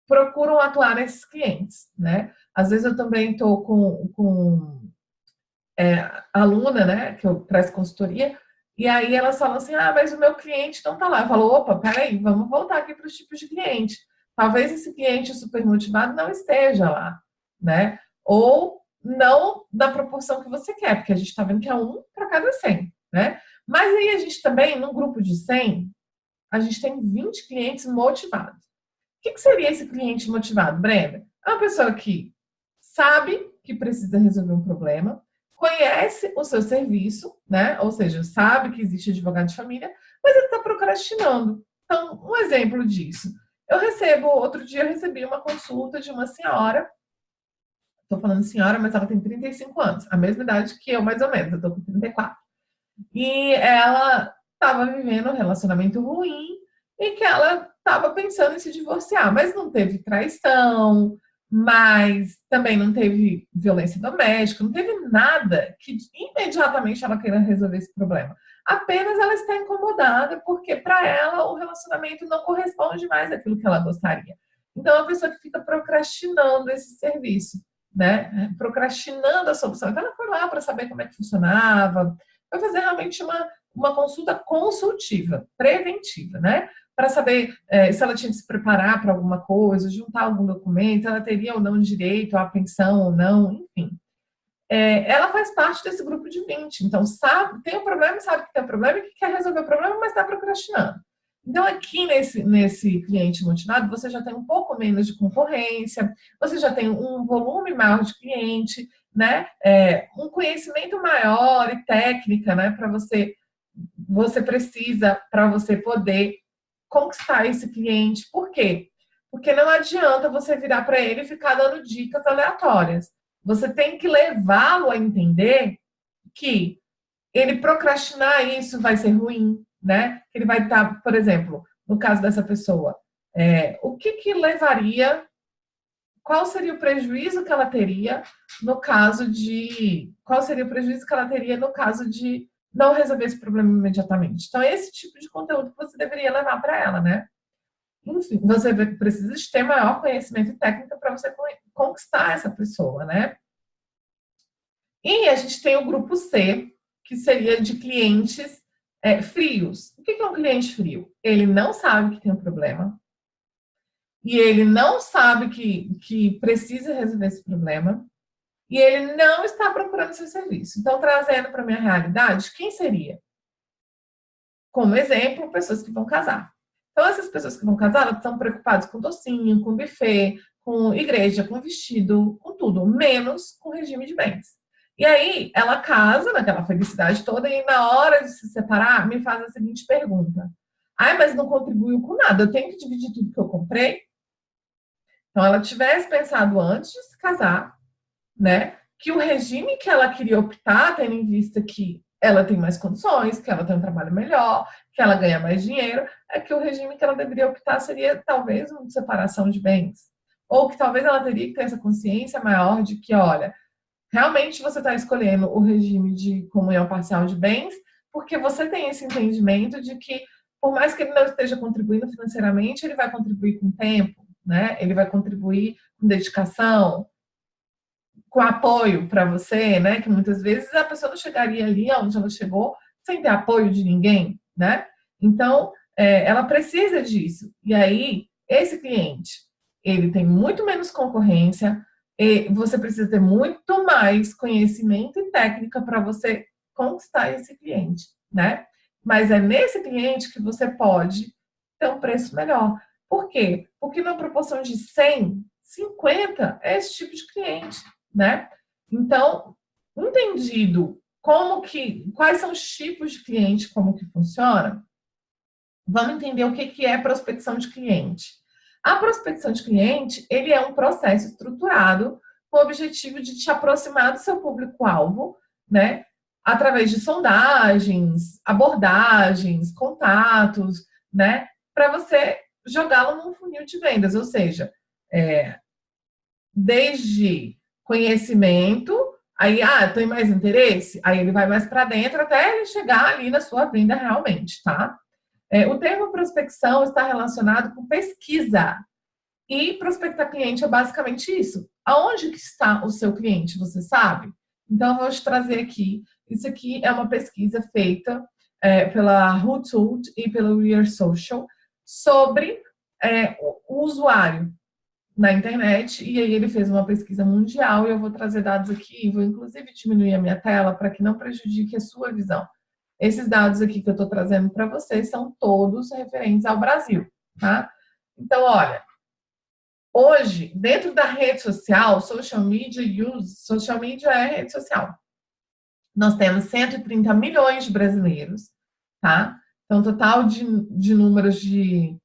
procuram atuar nesses clientes, né? Às vezes eu também estou com aluna, né, que eu presto consultoria, e aí elas falam assim, mas o meu cliente não está lá. Eu falo, opa, peraí, vamos voltar aqui para os tipos de cliente. Talvez esse cliente super motivado não esteja lá, né? Ou não da proporção que você quer, porque a gente está vendo que é um para cada 100, né? Mas aí a gente também, num grupo de 100, a gente tem 20 clientes motivados. O que seria esse cliente motivado, Brenda? É uma pessoa que sabe que precisa resolver um problema, conhece o seu serviço, né? Ou seja, sabe que existe advogado de família, mas ele está procrastinando. Então, um exemplo disso. Outro dia eu recebi uma consulta de uma senhora, estou falando senhora, mas ela tem 35 anos, a mesma idade que eu, mais ou menos, eu estou com 34. E ela estava vivendo um relacionamento ruim e que ela estava pensando em se divorciar, mas não teve traição, mas também não teve violência doméstica, não teve nada que imediatamente ela queira resolver esse problema. Apenas ela está incomodada porque para ela o relacionamento não corresponde mais àquilo que ela gostaria. Então, é uma pessoa que fica procrastinando esse serviço, né? Procrastinando a solução. Então, ela foi lá para saber como é que funcionava, vai fazer realmente uma consulta consultiva, preventiva, né? Para saber se ela tinha que se preparar para alguma coisa, juntar algum documento, ela teria ou não direito à pensão ou não, enfim. Ela faz parte desse grupo de 20, então sabe, tem um problema, sabe que tem um problema e que quer resolver o problema, mas está procrastinando. Então, aqui nesse cliente motivado, você já tem um pouco menos de concorrência, você já tem um volume maior de cliente, né? Um conhecimento maior e técnica, né? Para você precisa para você poder conquistar esse cliente. Por quê? Porque não adianta você virar para ele e ficar dando dicas aleatórias. Você tem que levá-lo a entender que ele procrastinar isso vai ser ruim, né? Ele vai estar, por exemplo, no caso dessa pessoa, o que levaria, qual seria o prejuízo que ela teria qual seria o prejuízo que ela teria no caso de não resolver esse problema imediatamente. Então, esse tipo de conteúdo que você deveria levar para ela, né? Enfim, você precisa de ter maior conhecimento e técnica para você conquistar essa pessoa, né? E a gente tem o grupo C, que seria de clientes frios. O que é um cliente frio? Ele não sabe que tem um problema e ele não sabe que precisa resolver esse problema e ele não está procurando seu serviço. Então, trazendo para a minha realidade, quem seria? Como exemplo, pessoas que vão casar. Então, essas pessoas que vão casar, elas estão preocupadas com docinho, com buffet, com igreja, com vestido, com tudo, menos com regime de bens. E aí, ela casa naquela felicidade toda e na hora de se separar, me faz a seguinte pergunta. Ai, mas não contribuiu com nada, eu tenho que dividir tudo que eu comprei? Então, ela tivesse pensado antes de se casar, né, que o regime que ela queria optar, tendo em vista que ela tem mais condições, que ela tem um trabalho melhor, que ela ganha mais dinheiro, é que o regime que ela deveria optar seria talvez uma separação de bens. Ou que talvez ela teria que ter essa consciência maior de que, olha, realmente você está escolhendo o regime de comunhão parcial de bens, porque você tem esse entendimento de que, por mais que ele não esteja contribuindo financeiramente, ele vai contribuir com tempo, né? Ele vai contribuir com dedicação, com apoio para você, né? Que muitas vezes a pessoa não chegaria ali onde ela chegou sem ter apoio de ninguém, né? Então, ela precisa disso. E aí, esse cliente, ele tem muito menos concorrência, e você precisa ter muito mais conhecimento e técnica para você conquistar esse cliente, né? Mas é nesse cliente que você pode ter um preço melhor. Por quê? Porque na proporção de 100, 50 é esse tipo de cliente, né? Então, entendido quais são os tipos de cliente, como que funciona, vamos entender o que é prospecção de cliente. A prospecção de cliente, ele é um processo estruturado com o objetivo de te aproximar do seu público-alvo, né? Através de sondagens, abordagens, contatos, né? Para você jogá-lo num funil de vendas, ou seja, desde conhecimento, aí, tem mais interesse? Aí ele vai mais para dentro até ele chegar ali na sua venda realmente, tá? O termo prospecção está relacionado com pesquisa. E prospectar cliente é basicamente isso. Aonde que está o seu cliente, você sabe? Então, eu vou te trazer aqui. Isso aqui é uma pesquisa feita pela Hootsuite e pela We Are Social sobre o usuário na internet, e aí ele fez uma pesquisa mundial, e eu vou trazer dados aqui, vou inclusive diminuir a minha tela para que não prejudique a sua visão. Esses dados aqui que eu estou trazendo para vocês são todos referentes ao Brasil, tá? Então, olha, hoje, dentro da rede social, social media é rede social. nós temos 130 milhões de brasileiros, tá? Então, total de números de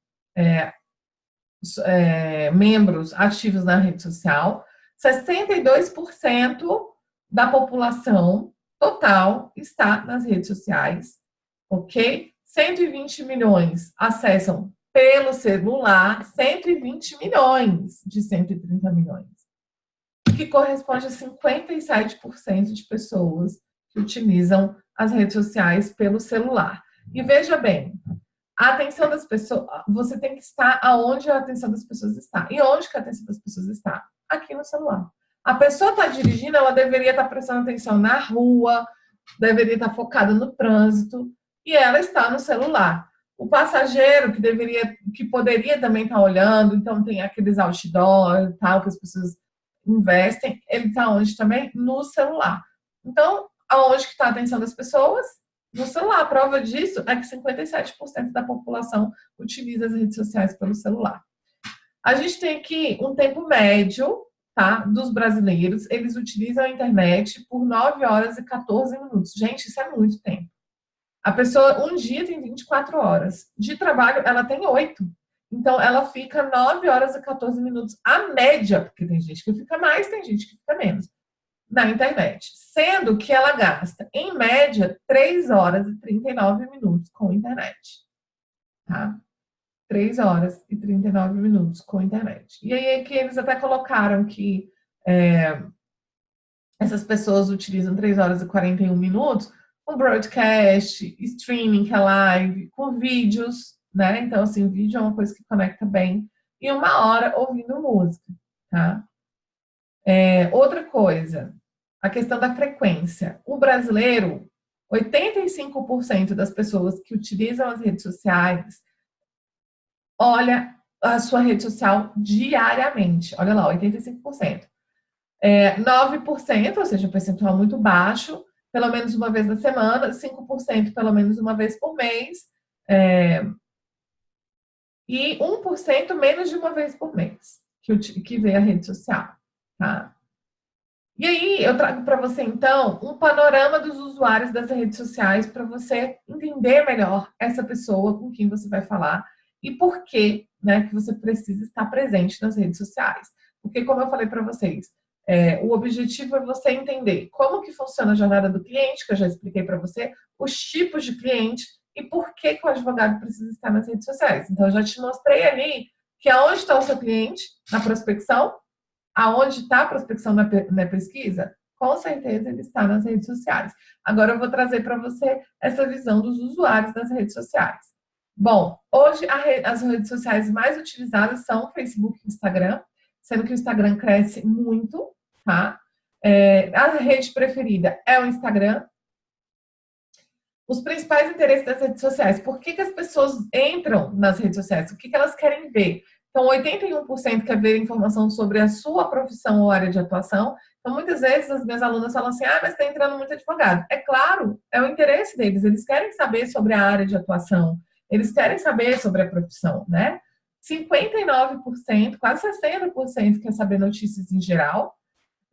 membros ativos na rede social, 62% da população total está nas redes sociais, ok? 120 milhões acessam pelo celular, 120 milhões de 130 milhões, que corresponde a 57% de pessoas que utilizam as redes sociais pelo celular. E veja bem, a atenção das pessoas, você tem que estar aonde a atenção das pessoas está. E onde que a atenção das pessoas está? Aqui no celular. A pessoa está dirigindo, ela deveria estar prestando atenção na rua, deveria estar focada no trânsito, e ela está no celular. O passageiro que poderia também estar olhando, então tem aqueles outdoor e tal, que as pessoas investem, ele está onde também? No celular. Então, aonde que está a atenção das pessoas? No celular. A prova disso é que 57% da população utiliza as redes sociais pelo celular. A gente tem aqui um tempo médio, tá, dos brasileiros. Eles utilizam a internet por 9 horas e 14 minutos. Gente, isso é muito tempo. A pessoa, um dia tem 24 horas. De trabalho, ela tem 8. Então, ela fica 9 horas e 14 minutos, a média, porque tem gente que fica mais, tem gente que fica menos, na internet. Sendo que ela gasta, em média, 3 horas e 39 minutos com internet. Tá? 3 horas e 39 minutos com internet. E aí é que eles até colocaram que essas pessoas utilizam 3 horas e 41 minutos com broadcast, streaming, que é live, com vídeos, né? Então, assim, vídeo é uma coisa que conecta bem. E 1 hora ouvindo música, tá? Outra coisa, a questão da frequência. O brasileiro, 85% das pessoas que utilizam as redes sociais olha a sua rede social diariamente. Olha lá, 85%. 9%, ou seja, um percentual muito baixo, pelo menos uma vez na semana, 5% pelo menos uma vez por mês, e 1% menos de uma vez por mês que vê a rede social, tá? E aí eu trago para você, então, um panorama dos usuários das redes sociais para você entender melhor essa pessoa com quem você vai falar e por que, né, que você precisa estar presente nas redes sociais. Porque, como eu falei para vocês, o objetivo é você entender como que funciona a jornada do cliente, que eu já expliquei para você, os tipos de cliente e por que o advogado precisa estar nas redes sociais. Então, eu já te mostrei ali que aonde está o seu cliente, na prospecção, aonde está a prospecção na pesquisa, com certeza ele está nas redes sociais. Agora eu vou trazer para você essa visão dos usuários das redes sociais. Bom, hoje as redes sociais mais utilizadas são o Facebook e o Instagram, sendo que o Instagram cresce muito, tá? A rede preferida é o Instagram. Os principais interesses das redes sociais. Por que as pessoas entram nas redes sociais? O que elas querem ver? Então, 81% quer ver informação sobre a sua profissão ou área de atuação. Então, muitas vezes as minhas alunas falam assim, mas está entrando muito advogado. É claro, é o interesse deles. Eles querem saber sobre a área de atuação. Eles querem saber sobre a profissão, né? 59%, quase 60% quer saber notícias em geral.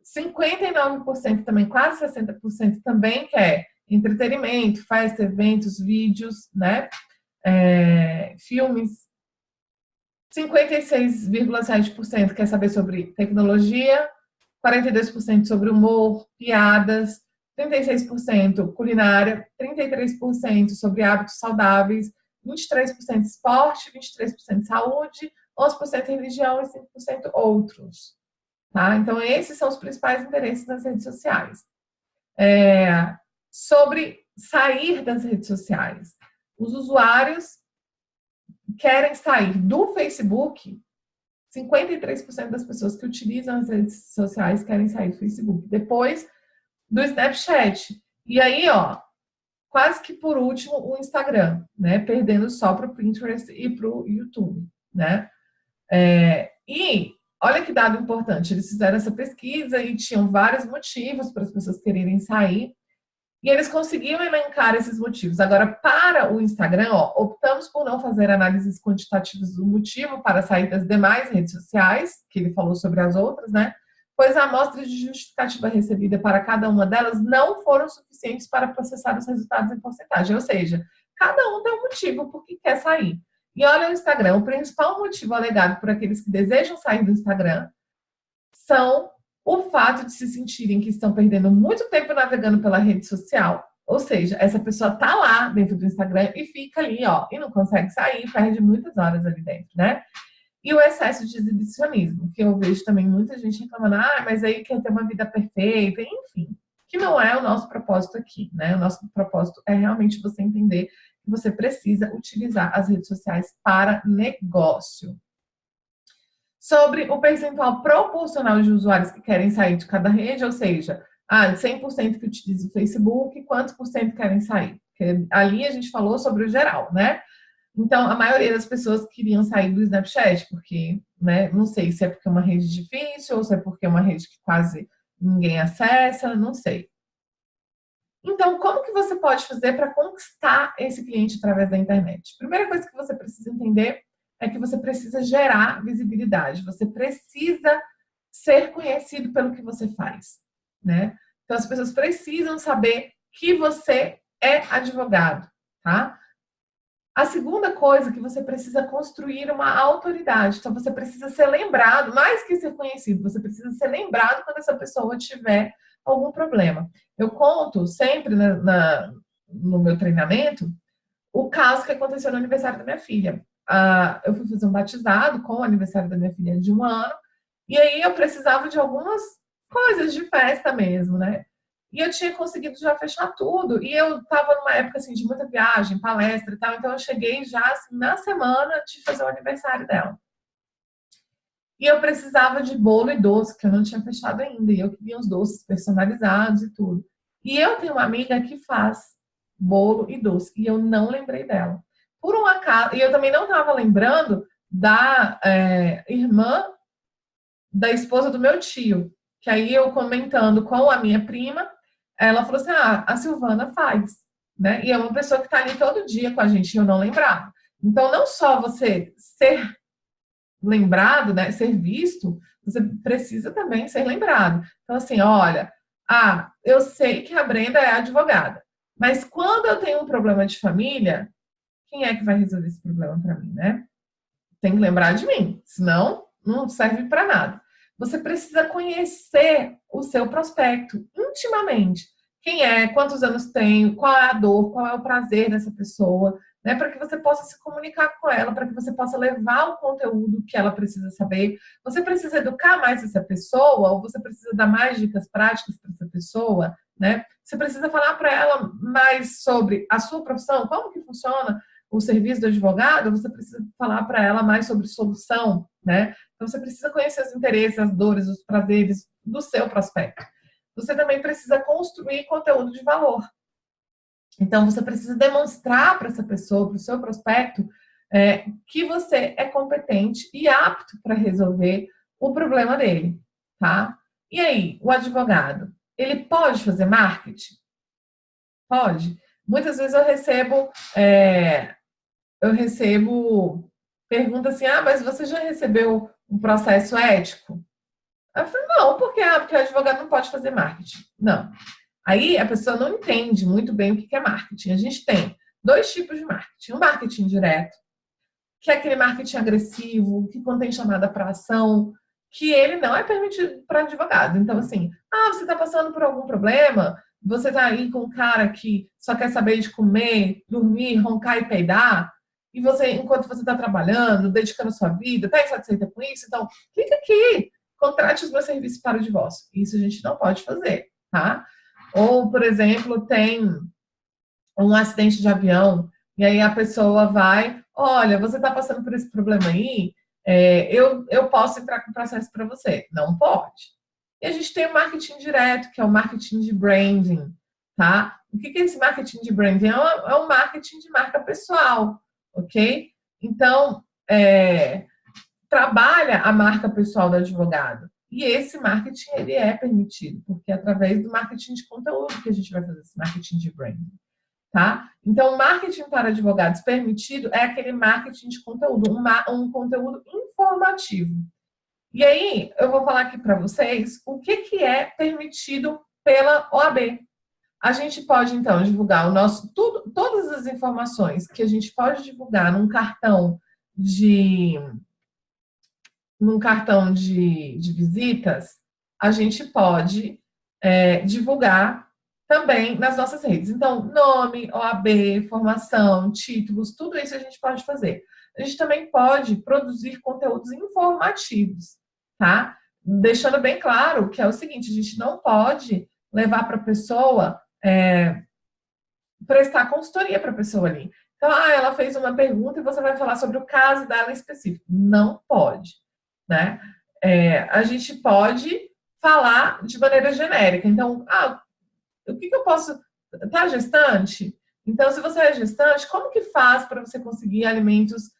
59% também, quase 60% também quer entretenimento, festa, eventos, vídeos, né? Filmes. 56,7% quer saber sobre tecnologia, 42% sobre humor, piadas, 36% culinária, 33% sobre hábitos saudáveis, 23% esporte, 23% saúde, 11% religião e 5% outros. Tá? Então, esses são os principais interesses das redes sociais. Sobre sair das redes sociais. Os usuários querem sair do Facebook, 53% das pessoas que utilizam as redes sociais querem sair do Facebook. Depois do Snapchat. E aí, quase que por último, o Instagram, né? Perdendo só para o Pinterest e para o YouTube, né? E olha que dado importante, eles fizeram essa pesquisa e tinham vários motivos para as pessoas quererem sair. E eles conseguiam elencar esses motivos. Agora, para o Instagram, optamos por não fazer análises quantitativas do motivo para sair das demais redes sociais, que ele falou sobre as outras, né? pois a amostra de justificativa recebida para cada uma delas não foram suficientes para processar os resultados em porcentagem. Ou seja, cada um tem um motivo por que quer sair. E olha o Instagram, o principal motivo alegado por aqueles que desejam sair do Instagram são o fato de se sentirem que estão perdendo muito tempo navegando pela rede social. Ou seja, essa pessoa tá lá dentro do Instagram e fica ali, ó, e não consegue sair, perde muitas horas ali dentro, né? E o excesso de exibicionismo, que eu vejo também muita gente reclamando, mas aí quer ter uma vida perfeita, enfim, que não é o nosso propósito aqui, né? O nosso propósito é realmente você entender que você precisa utilizar as redes sociais para negócio. Sobre o percentual proporcional de usuários que querem sair de cada rede, ou seja, de 100% que utiliza o Facebook, quantos por cento querem sair? Porque ali a gente falou sobre o geral, né? Então, a maioria das pessoas queriam sair do Snapchat, porque, né, não sei se é porque é uma rede difícil ou se é porque é uma rede que quase ninguém acessa, não sei. Então, como que você pode fazer para conquistar esse cliente através da internet? Primeira coisa que você precisa entender é que você precisa gerar visibilidade, você precisa ser conhecido pelo que você faz, né? Então, as pessoas precisam saber que você é advogado, tá? A segunda coisa é que você precisa construir uma autoridade. Então, você precisa ser lembrado, mais que ser conhecido, você precisa ser lembrado quando essa pessoa tiver algum problema. Eu conto sempre no meu treinamento o caso que aconteceu no aniversário da minha filha. Eu fui fazer um batizado com o aniversário da minha filha de 1 ano, e aí eu precisava de algumas coisas de festa mesmo, né? E eu tinha conseguido já fechar tudo. E eu estava numa época assim, de muita viagem, palestra e tal. Então eu cheguei já assim, na semana de fazer o aniversário dela. E eu precisava de bolo e doce, que eu não tinha fechado ainda. E eu queria os doces personalizados e tudo. E eu tenho uma amiga que faz bolo e doce. E eu não lembrei dela. Por um acaso. E eu também não estava lembrando da irmã da esposa do meu tio. Que aí eu comentando com a minha prima, ela falou assim, a Silvana faz, né? E é uma pessoa que está ali todo dia com a gente, e eu não lembrava. Então, não só você ser lembrado, né, ser visto, você precisa também ser lembrado. Então, assim, olha, eu sei que a Brenda é advogada, mas quando eu tenho um problema de família, quem é que vai resolver esse problema para mim, né? Tem que lembrar de mim, senão não serve para nada. Você precisa conhecer o seu prospecto intimamente. Quem é, quantos anos tem, qual é a dor, qual é o prazer dessa pessoa, né? Para que você possa se comunicar com ela, para que você possa levar o conteúdo que ela precisa saber. Você precisa educar mais essa pessoa, ou você precisa dar mais dicas práticas para essa pessoa, né? Você precisa falar para ela mais sobre a sua profissão, como que funciona o serviço do advogado, você precisa falar para ela mais sobre solução, né? Então, você precisa conhecer os interesses, as dores, os prazeres do seu prospecto. Você também precisa construir conteúdo de valor. Então, você precisa demonstrar para essa pessoa, para o seu prospecto, que você é competente e apto para resolver o problema dele, tá? E aí, o advogado, ele pode fazer marketing? Pode. Muitas vezes eu recebo pergunta assim, mas você já recebeu um processo ético? Eu falo, não, porque o advogado não pode fazer marketing. Não. Aí a pessoa não entende muito bem o que é marketing. A gente tem 2 tipos de marketing. O marketing direto, que é aquele marketing agressivo, que contém chamada para ação, que ele não é permitido para advogado. Então, assim, você está passando por algum problema, você está aí com um cara que só quer saber de comer, dormir, roncar e peidar, e você, enquanto você está trabalhando, dedicando a sua vida, está insatisfeita com isso, então, clica aqui, contrate os meus serviços para o divórcio. Isso a gente não pode fazer, tá? Ou, por exemplo, tem um acidente de avião, e aí a pessoa vai, olha, você está passando por esse problema aí, eu posso entrar com processo para você. Não pode. E a gente tem o marketing direto, que é o marketing de branding, tá? O que é esse marketing de branding? É um marketing de marca pessoal, ok? Então, trabalha a marca pessoal do advogado. E esse marketing, ele é permitido, porque é através do marketing de conteúdo que a gente vai fazer esse marketing de branding. Tá? Então, o marketing para advogados permitido é aquele marketing de conteúdo, um conteúdo informativo. E aí, eu vou falar aqui para vocês o que é permitido pela OAB. A gente pode, então, divulgar todas as informações que a gente pode divulgar num cartão de visitas, a gente pode divulgar também nas nossas redes. Então, nome, OAB, formação, títulos, tudo isso a gente pode fazer. A gente também pode produzir conteúdos informativos, tá? Deixando bem claro que é o seguinte, a gente não pode levar para a pessoa, prestar consultoria para a pessoa ali. Então, ela fez uma pergunta e você vai falar sobre o caso dela em específico. Não pode, né? A gente pode falar de maneira genérica. Então, o que eu posso... Tá gestante? Então, se você é gestante, como que faz para você conseguir alimentos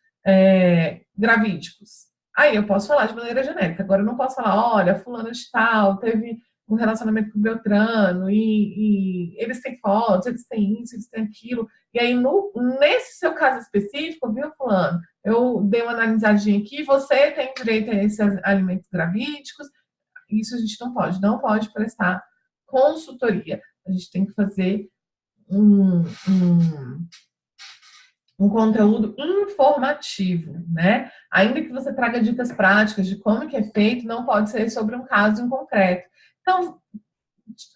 gravídicos? Aí eu posso falar de maneira genérica. Agora, eu não posso falar, olha, fulana de tal teve um relacionamento com o Beltrano e eles têm fotos, eles têm isso, eles têm aquilo. E aí, nesse seu caso específico, viu, fulano? Eu dei uma analisadinha aqui, você tem direito a esses alimentos gravídicos. Isso a gente não pode prestar consultoria. A gente tem que fazer um conteúdo informativo, né? Ainda que você traga dicas práticas de como que é feito, não pode ser sobre um caso em concreto. Então,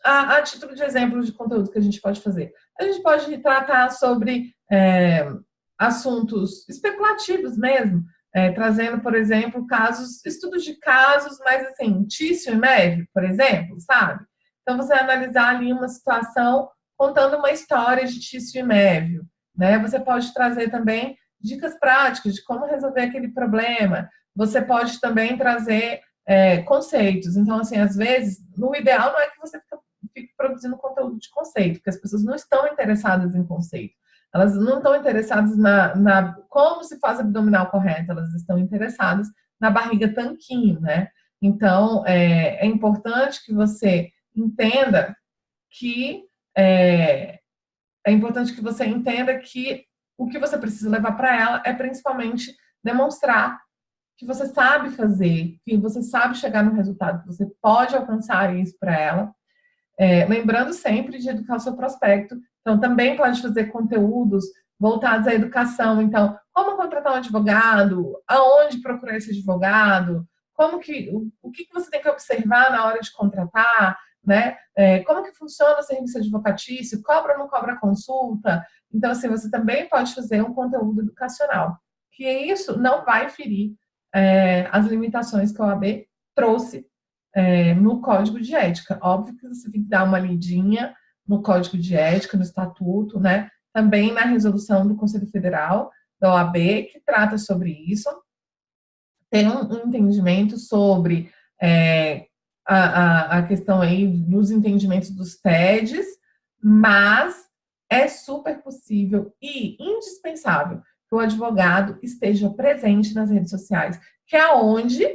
a título de exemplo de conteúdo que a gente pode fazer, a gente pode tratar sobre assuntos especulativos mesmo, trazendo, por exemplo, estudos de casos, mas assim, Tício e Mévio, por exemplo, sabe? Então, você analisar ali uma situação contando uma história de Tício e Mévio, né? Você pode trazer também dicas práticas de como resolver aquele problema. Você pode também trazer conceitos. Então, assim, às vezes, no ideal não é que você fique produzindo conteúdo de conceito, porque as pessoas não estão interessadas em conceito. Elas não estão interessadas na como se faz abdominal correto, elas estão interessadas na barriga tanquinho, né? Então, é importante que você entenda que o que você precisa levar para ela é principalmente demonstrar que você sabe fazer, que você sabe chegar no resultado, que você pode alcançar isso para ela. Lembrando sempre de educar o seu prospecto. Então, também pode fazer conteúdos voltados à educação. Então, como contratar um advogado, aonde procurar esse advogado, o que você tem que observar na hora de contratar, né? Como que funciona o serviço advocatício, cobra ou não cobra consulta. Então, assim, você também pode fazer um conteúdo educacional, que isso não vai ferir as limitações que a OAB trouxe no Código de Ética. Óbvio que você tem que dar uma lidinha no Código de Ética, no Estatuto, né? Também na resolução do Conselho Federal, da OAB, que trata sobre isso. Tem um entendimento sobre a questão aí dos entendimentos dos TEDs, mas é super possível e indispensável que o advogado esteja presente nas redes sociais, que é onde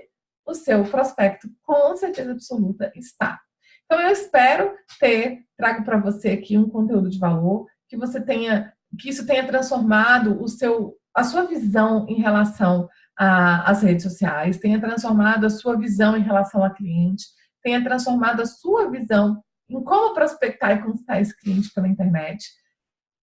o seu prospecto, com certeza absoluta, está. Então, eu espero trago para você aqui um conteúdo de valor, que isso tenha transformado a sua visão em relação às redes sociais, tenha transformado a sua visão em relação a cliente, tenha transformado a sua visão em como prospectar e conquistar esse cliente pela internet.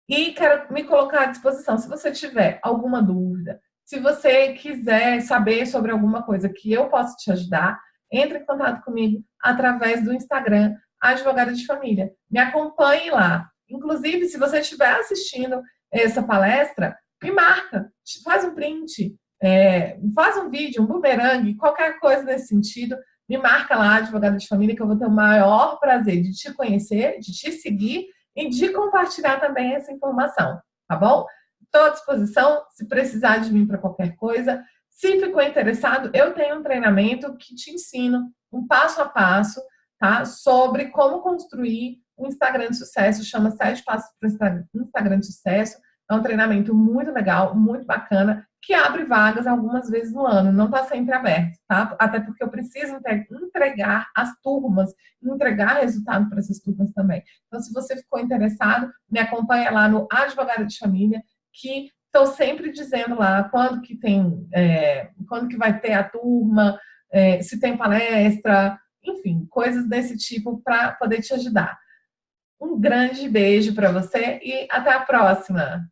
E quero me colocar à disposição, se você tiver alguma dúvida, se você quiser saber sobre alguma coisa que eu possa te ajudar, entre em contato comigo através do Instagram, Advogada de Família. Me acompanhe lá. Inclusive, se você estiver assistindo essa palestra, me marca, faz um print, faz um vídeo, um bumerangue, qualquer coisa nesse sentido, me marca lá, Advogada de Família, que eu vou ter o maior prazer de te conhecer, de te seguir e de compartilhar também essa informação, tá bom? Estou à disposição, se precisar de mim para qualquer coisa. Se ficou interessado, eu tenho um treinamento que te ensino um passo a passo, tá? Sobre como construir um Instagram de sucesso, chama 7 Passos para o Instagram de Sucesso. É um treinamento muito legal, muito bacana, que abre vagas algumas vezes no ano, não está sempre aberto, tá? Até porque eu preciso entregar as turmas, entregar resultado para essas turmas também. Então, se você ficou interessado, me acompanha lá no Advogada de Família, que estou sempre dizendo lá quando que vai ter a turma, se tem palestra, enfim, coisas desse tipo para poder te ajudar. Um grande beijo para você e até a próxima!